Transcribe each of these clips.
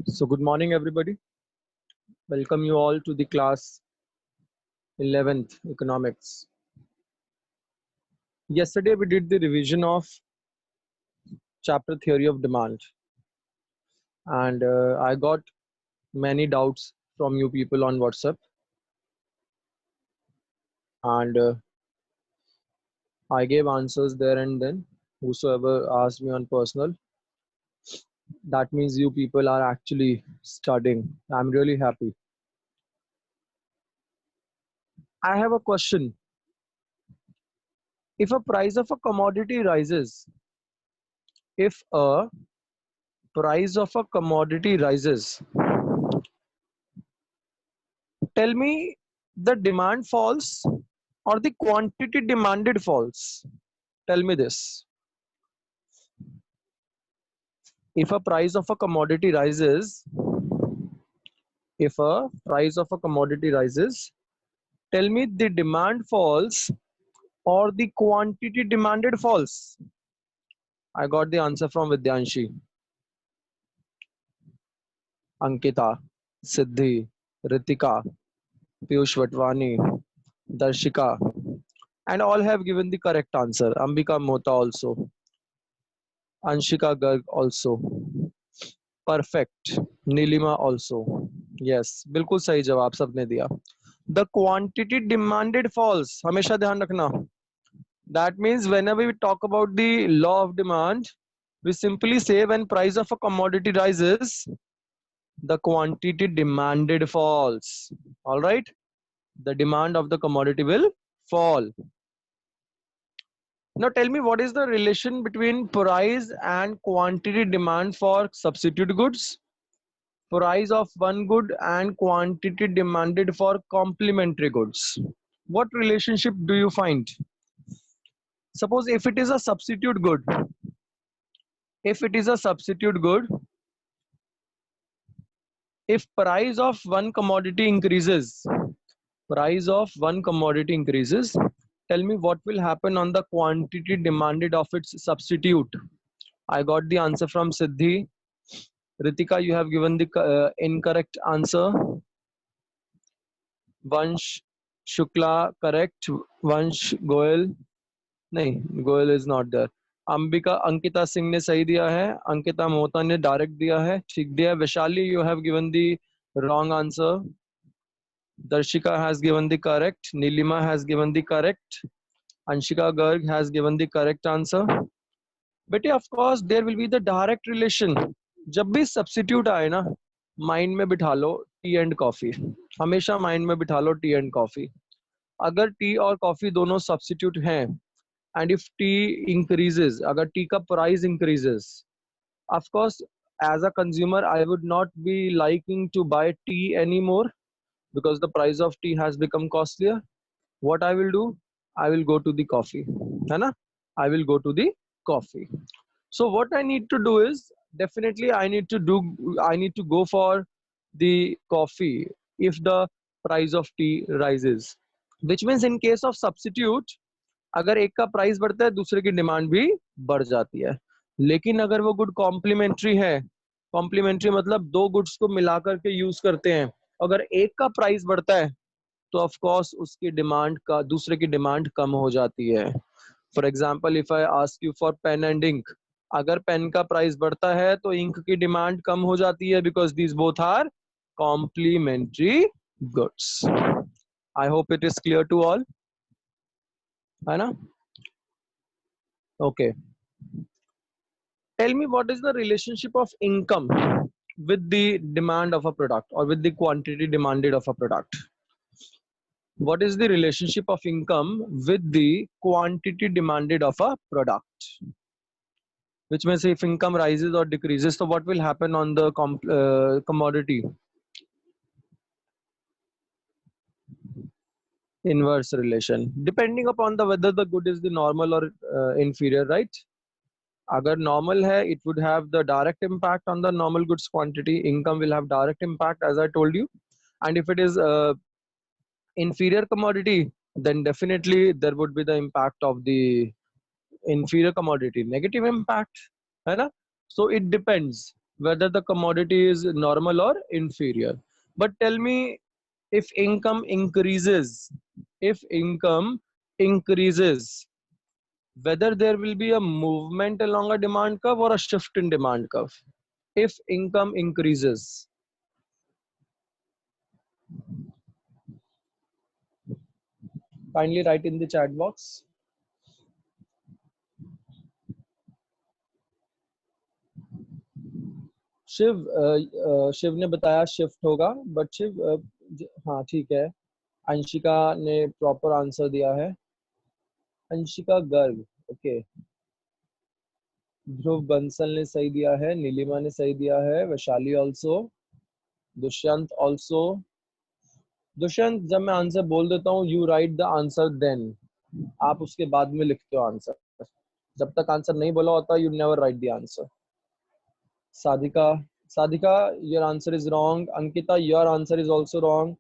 So good morning everybody. Welcome you all to the class 11th economics. Yesterday we did the revision of chapter theory of demand and I got many doubts from you people on WhatsApp and I gave answers there and then. Whosoever asked me on personal, that means you people are actually studying. I'm really happy. I have a question. If a price of a commodity rises, if a price of a commodity rises, tell me the demand falls or the quantity demanded falls. Tell me this. If a price of a commodity rises, if a price of a commodity rises, tell me the demand falls or the quantity demanded falls. I got the answer from Vidyanshi, Ankita, Siddhi, Ritika, Piyush Vatwani, Darshika, and all have given the correct answer. Ambika Mota also, Anshika Garg also. Perfect. Nilima also. Yes, बिल्कुल सही जवाब सबने दिया. The quantity demanded falls. हमेशा ध्यान रखना. That means whenever we talk about the law of demand, we simply say when price of a commodity rises, the quantity demanded falls. All right? The demand of the commodity will fall. Now tell me what is the relation between price and quantity demand for substitute goods? Price of one good and quantity demanded for complementary goods. What relationship do you find? Suppose if it is a substitute good, if it is a substitute good, if price of one commodity increases, price of one commodity increases, tell me what will happen on the quantity demanded of its substitute. I got the answer from Siddhi. Ritika, you have given the incorrect answer. Vansh Shukla, correct. Vansh Goel, नहीं, Goel is not there. Ambika Ankita Singh ने सही दिया है. अंकिता मोहता ने direct दिया है. ठीक दिया. Vaishali, you have given the wrong answer. Darshika has given the correct. Nilima has given the correct. Anshika Garg has given the correct answer. बेटे of course there will be the direct relation. जब भी substitute आए ना, mind में बिठा लो T and coffee. हमेशा mind में बिठा लो टी एंड कॉफी. अगर टी और कॉफी दोनों सब्सिट्यूट हैं and if tea increases, agar tea ka price increases, of course as a consumer I would not be liking to buy tea anymore because the price of tea has become costlier. What I will do, I will go to the coffee, है ना? I will go to the coffee. So what I need to do is, definitely I need to go for the coffee if the price of tea rises, which means in case of substitute, अगर एक का price बढ़ता है दूसरे की demand भी बढ़ जाती है. लेकिन अगर वो गुड कॉम्प्लीमेंट्री है, कॉम्प्लीमेंट्री मतलब दो गुड्स को मिलाकर के यूज करते हैं, अगर एक का प्राइस बढ़ता है तो ऑफ कोर्स उसकी डिमांड का दूसरे की डिमांड कम हो जाती है. For example if I ask you for pen and ink, अगर पेन का प्राइस बढ़ता है तो इंक की डिमांड कम हो जाती है because these both are complementary goods. I hope it is clear to all, है ना? Okay. Tell me what is the relationship of income with the demand of a product or with the quantity demanded of a product. What is the relationship of income with the quantity demanded of a product? Which means if income rises or decreases, so what will happen on the commodity? Inverse relation, depending upon the whether the good is the normal or inferior, right? अगर normal है, it would have the direct impact on the normal goods quantity. Income will have direct impact, as I told you. And if it is inferior commodity, then definitely there would be the impact of the inferior commodity, negative impact, है ना? So it depends. whether the commodity is normal or inferior. But tell me, if income increases, whether there will be a movement along a demand curve or a shift in demand curve. If income increases, kindly write in the chat box. Shiv ने बताया shift होगा, but Shiv हाँ ठीक है, अंशिका ने proper answer दिया है, Anshika Garg, okay, Dhruv Bansal ने सही दिया है, नीलिमा ने सही दिया है, वैशाली ऑल्सो, दुष्यंत ऑल्सो। दुष्यंत, जब मैं आंसर बोल देता हूँ you write the answer then, आप उसके बाद में लिखते हो आंसर, जब तक आंसर नहीं बोला होता you never write the answer. Sadhika, your answer is wrong. Ankita, your answer is also wrong.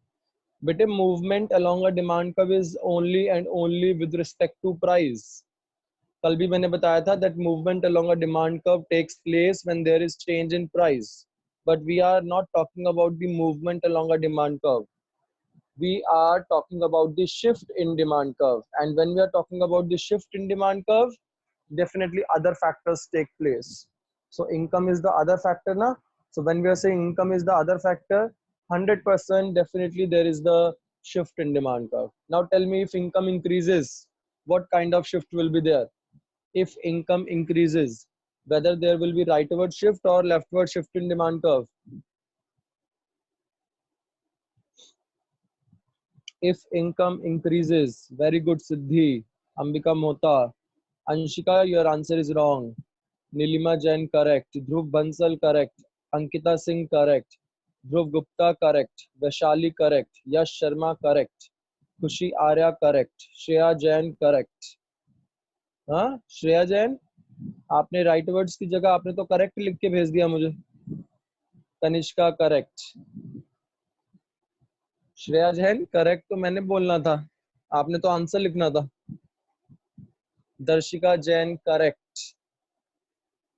बेटे, movement along a demand curve is only and only with respect to price. कल भी मैंने बताया था that movement along a demand curve takes place when there is change in price. But we are not talking about the movement along a demand curve. We are talking about the shift in demand curve. And when we are talking about the shift in demand curve, definitely other factors take place. So income is the other factor now. So when we are saying income is the other factor, 100% definitely there is the shift in demand curve. Now tell me, if income increases, what kind of shift will be there? If income increases, whether there will be rightward shift or leftward shift in demand curve. If income increases, very good Siddhi, Ambika Mohta, Anshika, your answer is wrong. Nilima Jain correct, Dhruv Bansal correct, Ankita Singh correct, Dhruv Gupta correct, Vaishali correct, Yash Sharma correct, Khushi Arya correct, Shreya Jain correct. हाँ श्रेया जैन, आपने right words की जगह आपने तो correct लिख के भेज दिया मुझे। तनिष्का करेक्ट, श्रेया जैन करेक्ट तो मैंने बोलना था, आपने तो आंसर लिखना था। Darshika Jain correct.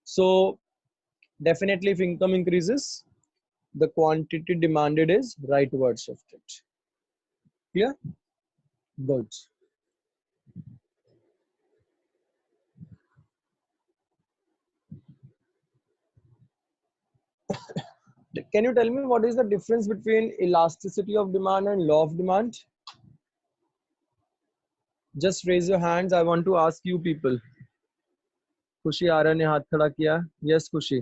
So definitely if income increases, the quantity demanded is rightward shifted. Clear? Good. Can you tell me what is the difference between elasticity of demand and law of demand? Just raise your hands. I want to ask you people. खुशी आर्य ने हाथ खड़ा किया. Yes, खुशी.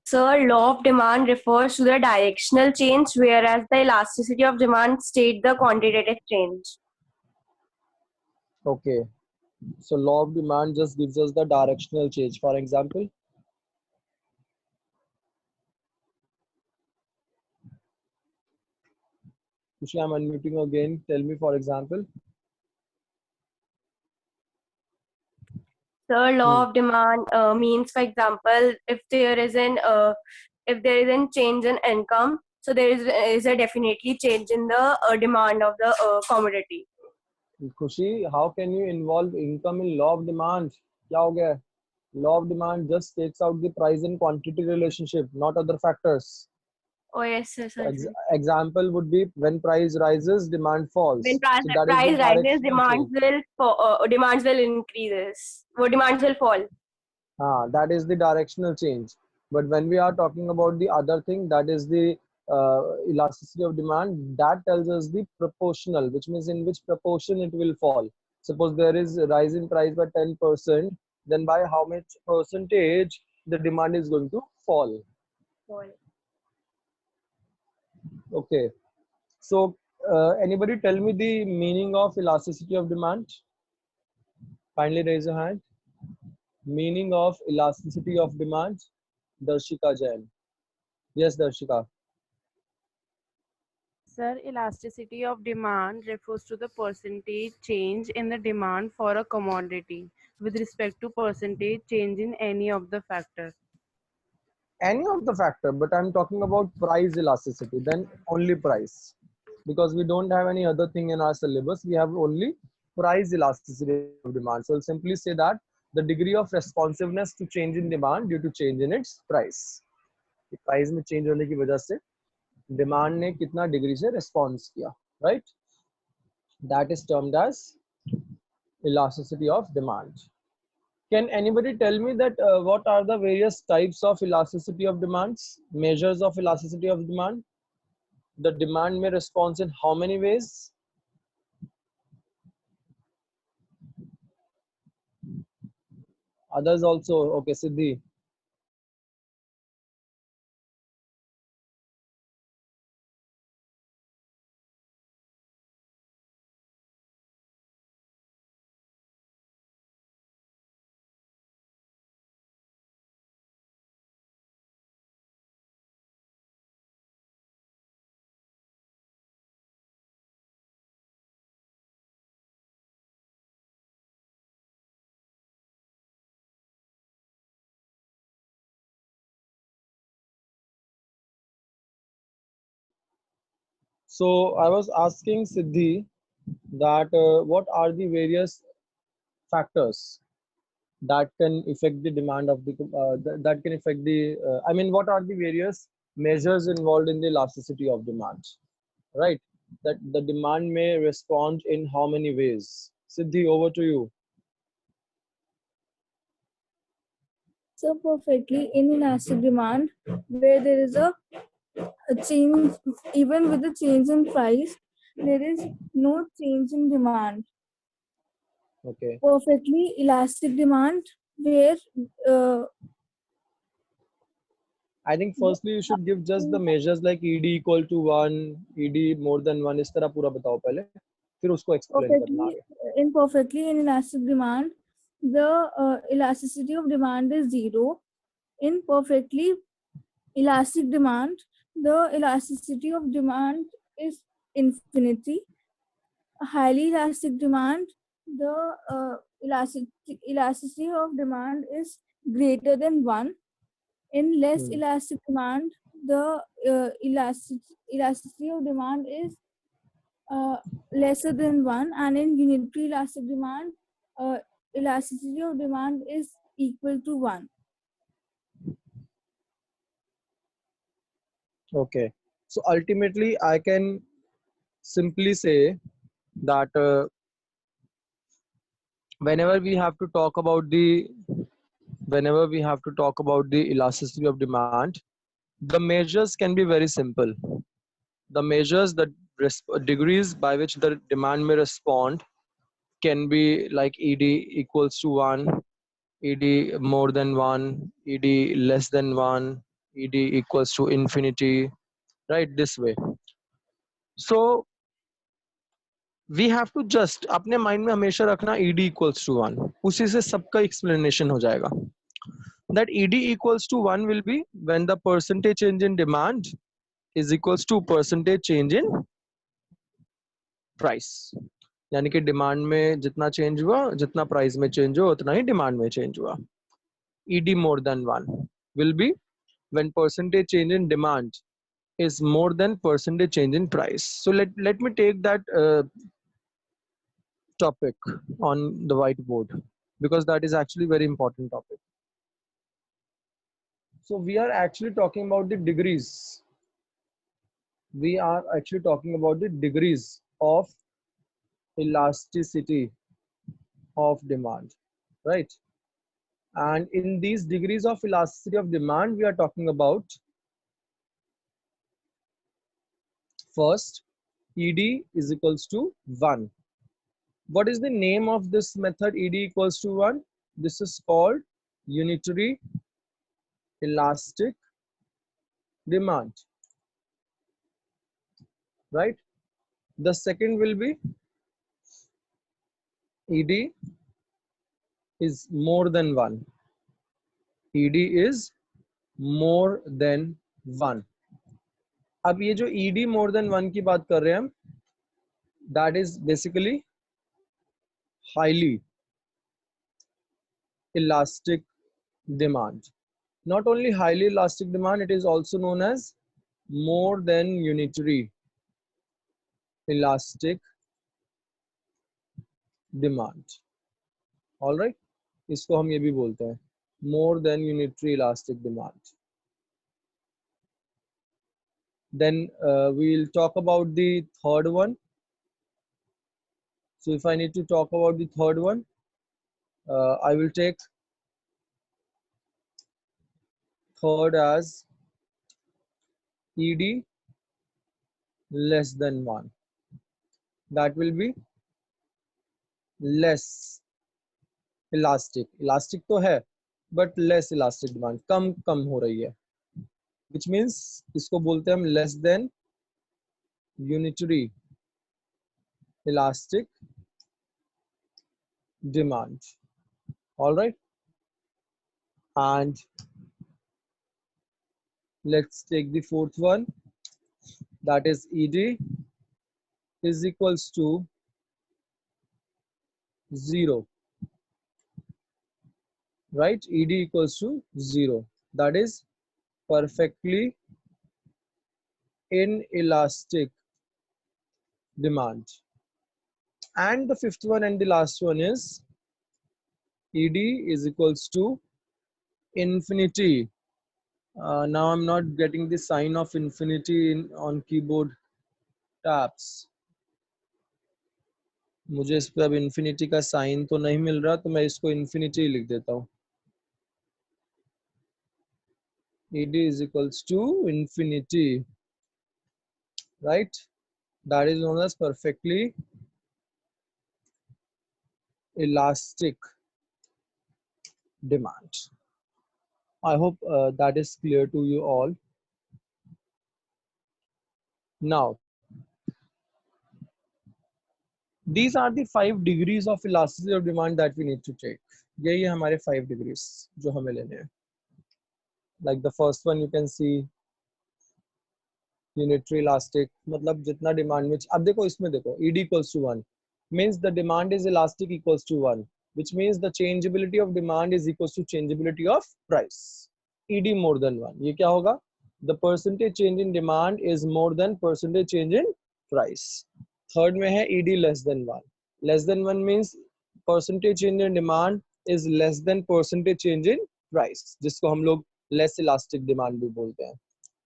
Sir, law of demand refers to the directional change, whereas the elasticity of demand states the quantitative change. Okay. So law of demand just gives us the directional change. For example, Kushi, I'm unmuting again. Tell me, for example. Sir, law of demand means, for example, if there is a change in income, so there is a definitely change in the demand of the commodity. Kushi, how can you involve income in law of demand? क्या हो गया? Law of demand just takes out the price and quantity relationship, not other factors. Oh yes, yes, yes. Example would be when price rises, demand falls. When price rises, demands will increases. Demands will fall. That is the directional change. But when we are talking about the other thing, that is the elasticity of demand, that tells us the proportional, which means in which proportion it will fall. Suppose there is a rise in price by 10%, then by how much percentage the demand is going to fall. Okay. So anybody tell me the meaning of elasticity of demand? Kindly raise your hand. Meaning of elasticity of demand? Darshika Jain. Yes, Darshika. Sir, elasticity of demand refers to the percentage change in the demand for a commodity with respect to percentage change in any of the factors. Any of the factor, but I'm talking about price elasticity, then only price. Because we don't have any other thing in our syllabus, we have only price elasticity of demand. So I'll simply say that the degree of responsiveness to change in demand due to change in its price. Price में change होने की वजह से demand ने कितना degree से response किया, right? That is termed as elasticity of demand. Can anybody tell me that what are the various types of elasticity of demands, measures of elasticity of demand? The demand may respond in how many ways? Others also. Okay, Siddhi. So I was asking Siddhi that what are the various factors that can affect the demand of the that can affect the I mean, what are the various measures involved in the elasticity of demand, right? That the demand may respond in how many ways? Siddhi, over to you. So perfectly in elastic demand, where there is a change, even with the change in price, there is no change in demand. Okay. Perfectly elastic demand, where I think firstly you should give just the measures like ED equal to 1, ED more than 1, इस तरह पूरा बताओ पहले, फिर उसको explain करना आगे. perfectly in elastic demand, the elasticity of demand is 0. In perfectly elastic demand, the elasticity of demand is infinity. A highly elastic demand, the elasticity of demand is greater than 1. In less elastic demand, the elasticity of demand is lesser than 1, and in unitary elastic demand, elasticity of demand is equal to 1. Okay. So ultimately I can simply say that whenever we have to talk about the elasticity of demand, the measures can be very simple. The measures, the degrees by which the demand may respond can be like ED equals to 1, ED more than 1, ED less than 1, ED equals to infinity, right? This way. So we have to just अपने mind में हमेशा रखना ED equals to 1, उसी से सबका explanation हो जाएगा. That ED equals to 1 will be when the percentage change in demand is equals to percentage change in price. यानी कि डिमांड में जितना चेंज हुआ, जितना प्राइस में चेंज हुआ, उतना ही डिमांड में चेंज हुआ. ED more than 1 will be when percentage change in demand is more than percentage change in price. So let me take that topic on the whiteboard, because that is actually very important topic. So we are actually talking about the degrees. We are actually talking about the degrees of elasticity of demand, right? And in these degrees of elasticity of demand, we are talking about first ED is equals to 1. What is the name of this method, ED equals to 1? This is called unitary elastic demand, right? The second will be ED is more than 1. ED is more than 1. अब ये जो ED more than 1 की बात कर रहे हैं हम, that is basically highly elastic demand. Not only highly elastic demand, it is also known as more than unitary elastic demand. All right. इसको हम ये भी बोलते हैं more than unitary elastic demand. Then we'll talk about the third one. So if I need to talk about the third one, I will take third as ED less than 1. That will be less elastic. Elastic तो है but less elastic demand, कम हो रही है, which means इसको बोलते हैं हम less than unitary elastic demand. All right, and let's take the fourth one, that is ED is equals to 0. Right, ED equals to 0. That is perfectly inelastic demand. And the fifth one and the last one is ED is equals to infinity. Now I'm not getting the sign of infinity on keyboard tabs. मुझे इस पे अब infinity का sign तो नहीं मिल रहा, तो मैं इसको infinity लिख देता हूँ. ED is equals to infinity, right? That is known as perfectly elastic demand. I hope that is clear to you all. Now, these are the 5 degrees of elasticity of demand that we need to take. यही है हमारे 5 degrees जो हमें लेने हैं. Like the first one, you can see unitary elastic, मतलब जितना demand में, अब देखो इसमें देखो ED equals to 1 means the demand is elastic equals to 1, which means the changeability of demand is equals to changeability of price. ED more than 1, ये क्या होगा? The percentage change in demand is more than percentage change in price. Third में है ED less than 1. Less than 1 means percentage change in demand is less than percentage change in price, जिसको हम लोग less elastic demand भी बोलते हैं.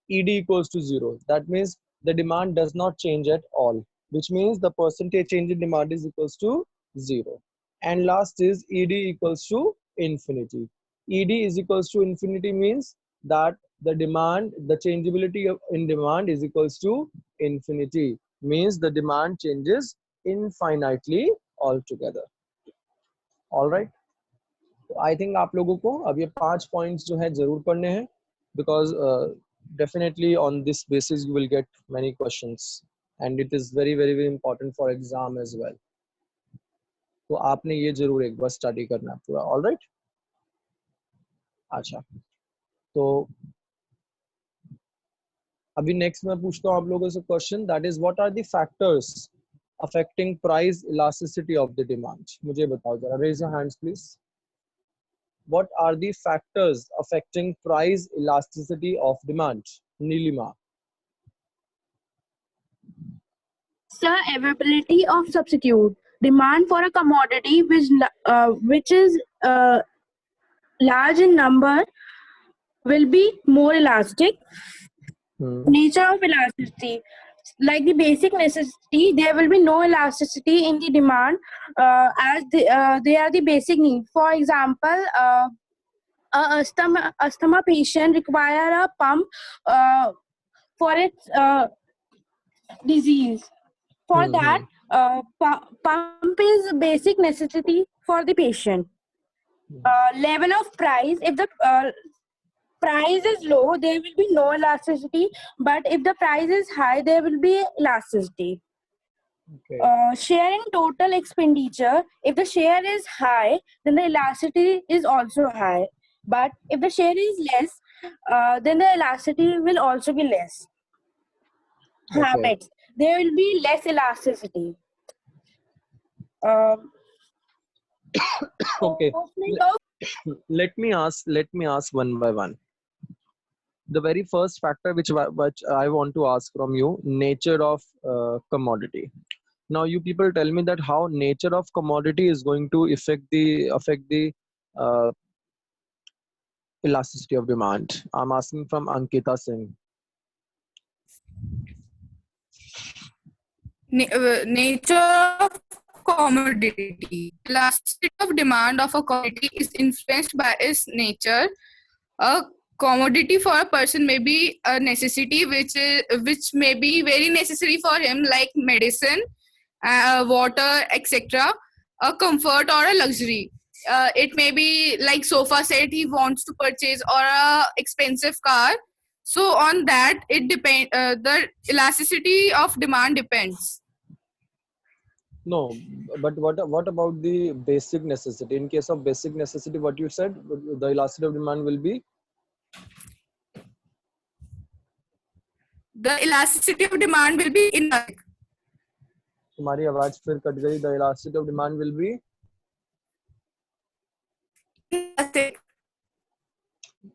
ED equals to 0. That means the demand does not change at all, which means the percentage change in demand is equals to 0. And last is ED equals to infinity. ED is equals to infinity means that the demand, the changeability in demand is equals to infinity, means the demand changes infinitely altogether. All right. I think आप लोगों को अब ये 5 points जो है जरूर पढ़ने हैं, because definitely on this basis you will get many questions and it is very very very important for exam as well. तो आपने ये जरूर एक बार स्टडी करना है पूरा. All right. अच्छा, तो अभी नेक्स्ट मैं पूछता हूँ आप लोगों से question, that is what are the factors affecting price elasticity of the demand. मुझे बताओ जरा, raise your hands please. What are the factors affecting price elasticity of demand? Nilima. Sir, availability of substitute. Demand for a commodity which is large in number will be more elastic. Nature of elasticity. Like the basic necessity, there will be no elasticity in the demand as they are the basic need. For example, a asthma patient require a pump for its disease. For that, pump is a basic necessity for the patient. Level of price, if the price is low, there will be no elasticity, but if the price is high, there will be elasticity. Okay. Share in total expenditure, if the share is high, then the elasticity is also high, but if the share is less, then the elasticity will also be less. Okay. Habits, there will be less elasticity. Okay. Let me ask one by one. The very first factor which I want to ask from you, nature of commodity. Now you people tell me that how nature of commodity is going to affect the uh, elasticity of demand? I'm asking from Ankita Singh. Nature of commodity. Elasticity of demand of a commodity is influenced by its nature. A commodity for a person may be a necessity which may be very necessary for him, like medicine, water, etc. A comfort or a luxury. It may be like sofa set he wants to purchase, or a expensive car. So on that, it depend. The elasticity of demand depends. No, but what about the basic necessity? In case of basic necessity, what you said, the elasticity of demand will be? The elasticity of demand will be inelastic. तुम्हारी आवाज फिर cut गई. The elasticity of demand will be?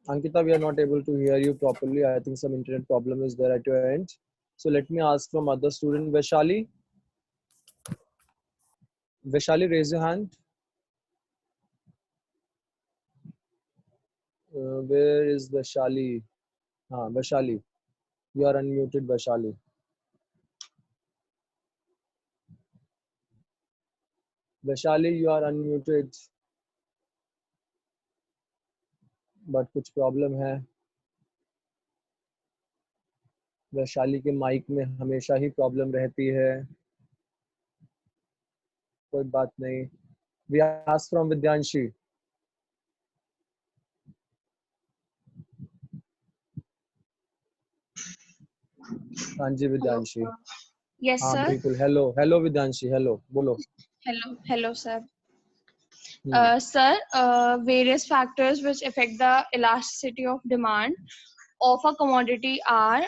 Ankita, we are not able to hear you properly. I think some internet problem is there at your end. So let me ask from other student, Vaishali. Vaishali, raise your hand. Where is Vaishali? Vaishali, you are unmuted, Vaishali. Vaishali, you are unmuted. But कुछ problem है. वैशाली के mic में हमेशा ही problem रहती है. कोई बात नहीं. We ask from Vidyanshi. हाँ जी विद्यांशी. Yes, हाँ sir. बिल्कुल. Hello hello Vidyanshi. हेलो बोलो. Hello, sir. Sir, various factors which affect the elasticity of demand of a commodity are,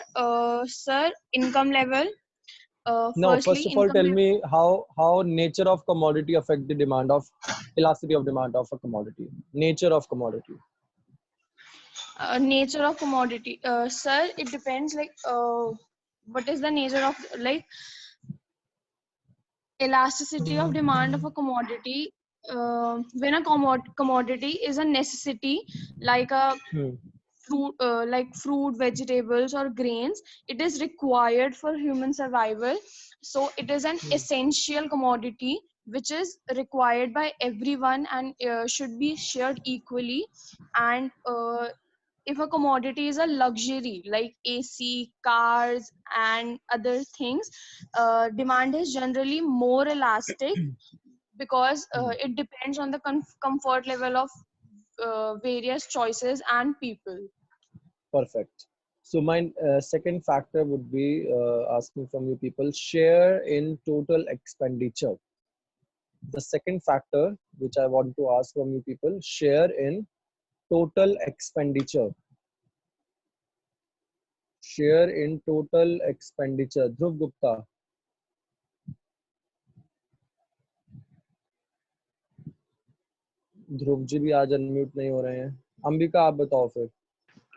sir, income level. No, first of all, income tell level. me how nature of commodity affect the demand of elasticity of demand of a commodity. Nature of commodity. Nature of commodity, sir, it depends. Like, what is the nature of like elasticity of demand of a commodity? When a commodity is a necessity, like a fruit, like fruit, vegetables, or grains, it is required for human survival. So it is an essential commodity which is required by everyone and should be shared equally. And if a commodity is a luxury like AC, cars, and other things, demand is generally more elastic because it depends on the comfort level of various choices and people. Perfect. So my second factor would be asking from you people, share in total expenditure. The second factor which I want to ask from you people, share in total expenditure. Share in total expenditure. Dhruv Gupta. Dhruv ji भी आज unmute नहीं हो रहे हैं. अंबिका आप बताओ फिर.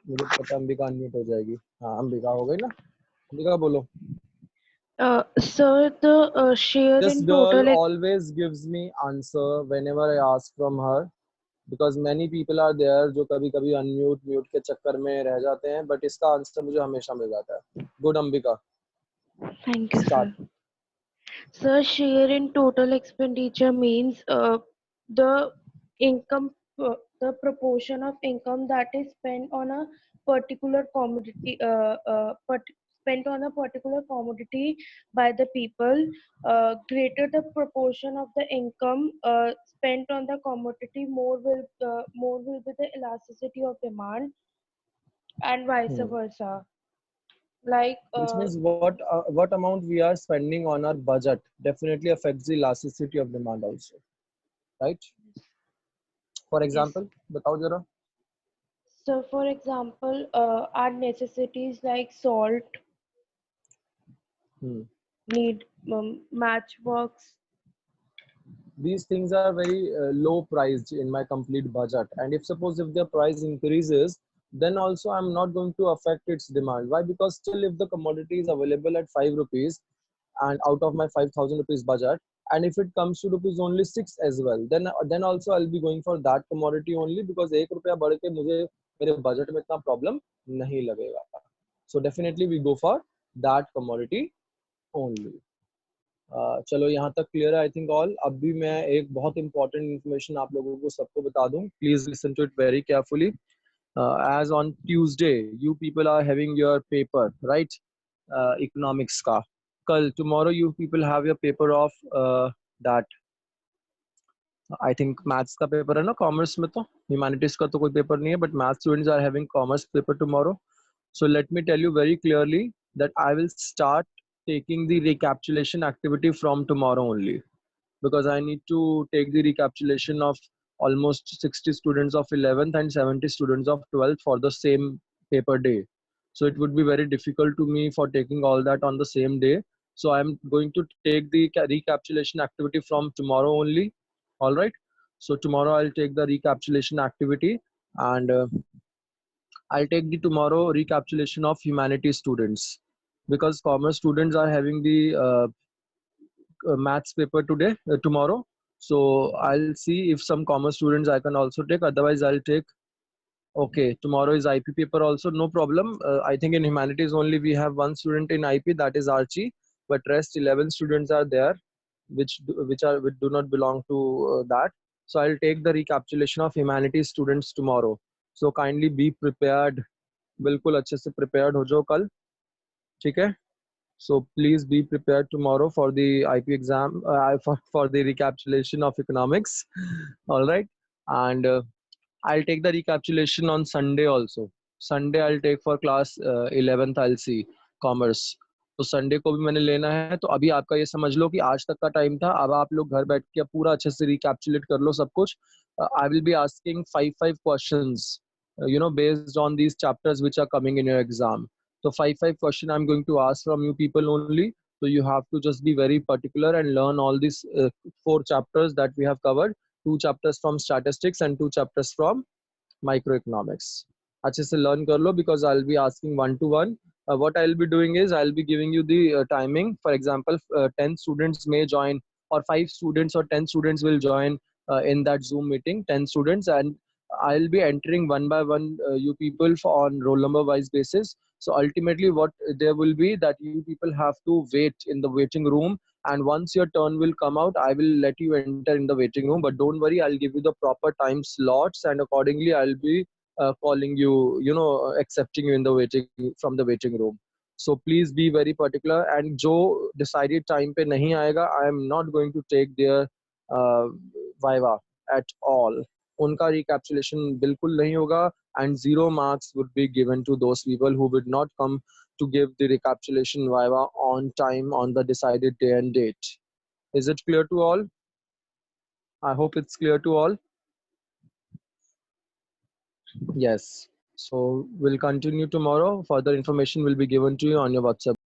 मुझे पता अंबिका अनम्यूट हो जाएगी. हाँ अंबिका हो गई ना. अंबिका बोलो. Sir, the share This in girl total. always gives me answer whenever I ask from her, because many people are there जो कभी कभी अनम्यूट म्यूट के चक्कर में रह जाते हैं, but इसका आंसर मुझे हमेशा मिल जाता है. Good Ambika. Thank you, Start. sir. Sir, share in total expenditure means the income, the proportion of income that is spent on a particular commodity, spent on a particular commodity by the people. Greater the proportion of the income spent on the commodity, more will be the elasticity of demand, and vice versa. Like Which means what amount we are spending on our budget definitely affects the elasticity of demand also, right? For example, बताओ जरा. so, for example, our necessities like salt, need matchbox. These things are very low priced in my complete budget, and if suppose if their price increases, then also I'm not going to affect its demand. Why? Because still if the commodity is available at 5 rupees and out of my 5,000 rupees budget, and if it comes to rupees only 6 as well, then also I'll be going for that commodity only, because 1 रुपया बढ़ के मुझे मेरे budget में इतना problem नहीं लगेगा. So definitely we go for that commodity only. चलो यहाँ तक क्लियर है आई थिंक ऑल. अभी मैं एक बहुत इंपॉर्टेंट इन्फॉर्मेशन आप लोगों को सबको बता दूं. Please listen to it very carefully. As on Tuesday you people are having your paper, right? Economics का कल, tomorrow you people have your paper of that I think maths का पेपर है ना, कॉमर्स में. तो ह्यूमैनिटीज का तो कोई पेपर नहीं है, but math students are having commerce paper tomorrow. So let me tell you very clearly that I will start taking the recapitulation activity from tomorrow only, because I need to take the recapitulation of almost 60 students of 11th and 70 students of 12th for the same paper day. So it would be very difficult to me for taking all that on the same day. So I'm going to take the recapitulation activity from tomorrow only. All right. So tomorrow I'll take the recapitulation activity, and I'll take the tomorrow recapitulation of humanities students, because commerce students are having the maths paper tomorrow. So I'll see if some commerce students I can also take. Otherwise I'll take, okay, tomorrow is IP paper also, no problem. I think in humanities only we have one student in IP, that is Archie, but rest 11 students are there which do not belong to that. So I'll take the recapitulation of humanities students tomorrow. So kindly be prepared. बिल्कुल अच्छे से prepared हो जाओ कल, ठीक है? So please be prepared tomorrow for the IP exam, for the recapitulation of economics. All right. And I'll take the recapitulation on Sunday also. Sunday I'll take for class 11th, I'll see commerce. तो Sunday को भी मैंने लेना है. तो अभी आपका ये समझ लो कि आज तक का टाइम था. अब आप लोग घर बैठ के पूरा अच्छे से रिकैप्चुलेट कर लो सब कुछ. I will be asking 5 questions, based on these chapters which are coming in your exam. So 5 question I'm going to ask from you people only. So you have to just be very particular and learn all these 4 chapters that we have covered. 2 chapters from statistics and 2 chapters from microeconomics. अच्छे से learn कर लो, because I'll be asking 1-to-1. What I'll be doing is I'll be giving you the timing. For example, 10 students may join, or 5 students or 10 students will join in that Zoom meeting, 10 students, and I'll be entering one by one you people on roll number wise basis. So ultimately what there will be that you people have to wait in the waiting room, and once your turn will come out, I will let you enter in the waiting room. But don't worry, I'll give you the proper time slots, and accordingly I'll be calling you, accepting you in the from the waiting room. So please be very particular, and जो decided time पे नहीं आएगा, I am not going to take their viva at all. उनका recapitulation बिल्कुल नहीं होगा, and 0 marks would be given to those people who would not come to give the recapitulation viva on time on the decided day and date. Is it clear to all? I hope it's clear to all. Yes. So we'll continue tomorrow. Further information will be given to you on your WhatsApp